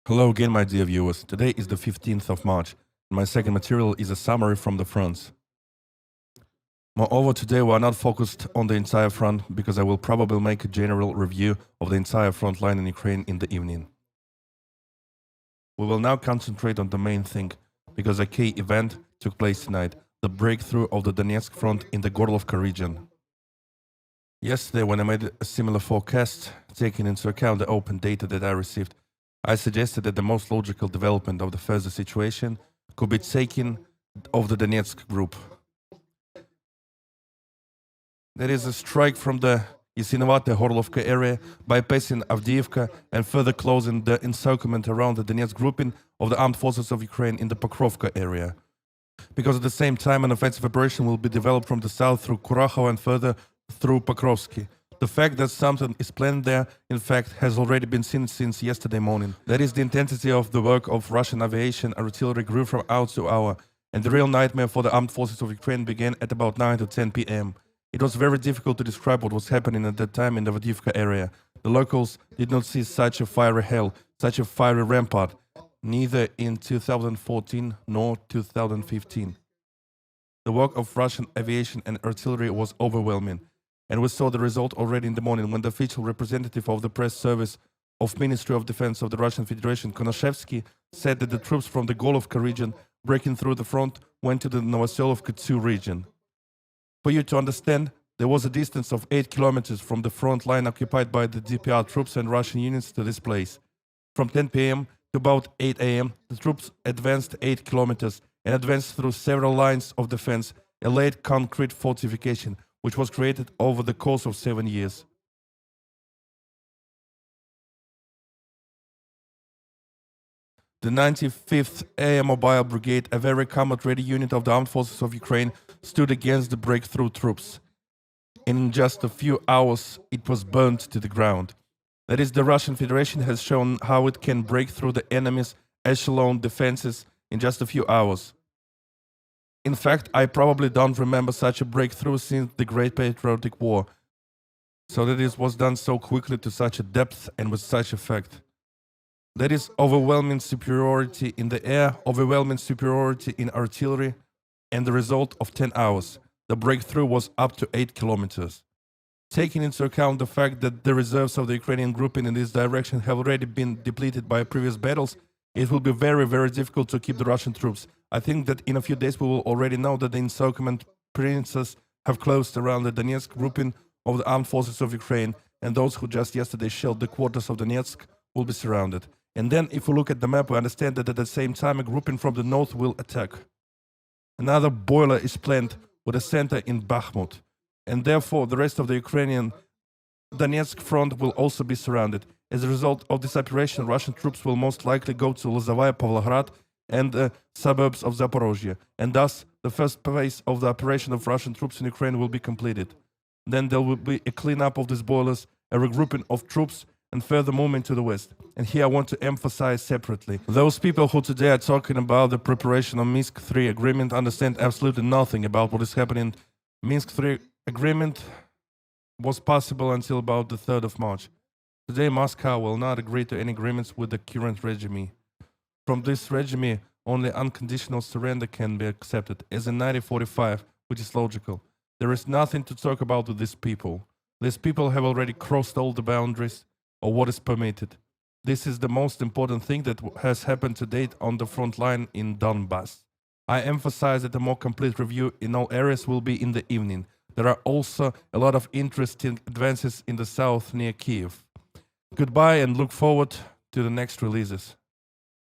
Hello again, my dear viewers. Today is the 15th of March, and my second material is a summary from the fronts. Moreover, today we are not focused on the entire front, because I will probably make a general review of the entire front line in Ukraine in the evening. We will now concentrate on the main thing, because a key event took place tonight, the breakthrough of the Donetsk front in the Gorlovka region. Yesterday, when I made a similar forecast, taking into account the open data that I received, I suggested that the most logical development of the further situation could be taking of the Donetsk group. There is a strike from the Gorlovka area, bypassing Avdiivka and further closing the encirclement around the Donetsk grouping of the armed forces of Ukraine in the Pokrovka area. Because at the same time, an offensive operation will be developed from the south through Kurakhov and further through Pokrovsky. The fact that something is planned there, in fact, has already been seen since yesterday morning. That is, the intensity of the work of Russian aviation and artillery grew from hour to hour, and the real nightmare for the armed forces of Ukraine began at about 9 to 10 p.m. It was very difficult to describe what was happening at that time in the Avdiivka area. The locals did not see such a fiery hell, such a fiery rampart, neither in 2014 nor 2015. The work of Russian aviation and artillery was overwhelming. And we saw the result already in the morning when the official representative of the press service of Ministry of Defense of the Russian Federation, Konashevsky, said that the troops from the Gorlovka region breaking through the front went to the Novoselovka 2 region. For you to understand, there was a distance of 8 kilometers from the front line occupied by the DPR troops and Russian units to this place. From 10 p.m. to about 8 a.m., the troops advanced 8 kilometers and advanced through several lines of defense, a laid concrete fortification, which was created over the course of 7 years. The 95th Air Mobile Brigade, a very combat-ready unit of the armed forces of Ukraine, stood against the breakthrough troops. In just a few hours, it was burned to the ground. That is, the Russian Federation has shown how it can break through the enemy's echelon defenses in just a few hours. In fact, I probably don't remember such a breakthrough since the Great Patriotic War, so that it was done so quickly to such a depth and with such effect. That is overwhelming superiority in the air, overwhelming superiority in artillery, and the result of 10 hours. The breakthrough was up to 8 kilometers. Taking into account the fact that the reserves of the Ukrainian grouping in this direction have already been depleted by previous battles, it will be very, very difficult to keep the Russian troops. I think that in a few days we will already know that the encirclement princes have closed around the Donetsk grouping of the armed forces of Ukraine, and those who just yesterday shelled the quarters of Donetsk will be surrounded. And then if we look at the map, we understand that at the same time a grouping from the north will attack. Another boiler is planned with a center in Bakhmut, and therefore the rest of the Ukrainian Donetsk front will also be surrounded. As a result of this operation, Russian troops will most likely go to Lozovaya, Pavlograd, and the suburbs of Zaporozhye, and thus the first phase of the operation of Russian troops in Ukraine will be completed. Then there will be a cleanup of these boilers, a regrouping of troops, and further movement to the west. And here I want to emphasize separately, those people who today are talking about the preparation of Minsk III agreement understand absolutely nothing about what is happening. Minsk III agreement was possible until about the 3rd of March. Today Moscow will not agree to any agreements with the current regime. From this regime, only unconditional surrender can be accepted, as in 1945, which is logical. There is nothing to talk about with these people. These people have already crossed all the boundaries of what is permitted. This is the most important thing that has happened to date on the front line in Donbass. I emphasize that a more complete review in all areas will be in the evening. There are also a lot of interesting advances in the south near Kiev. Goodbye and look forward to the next releases.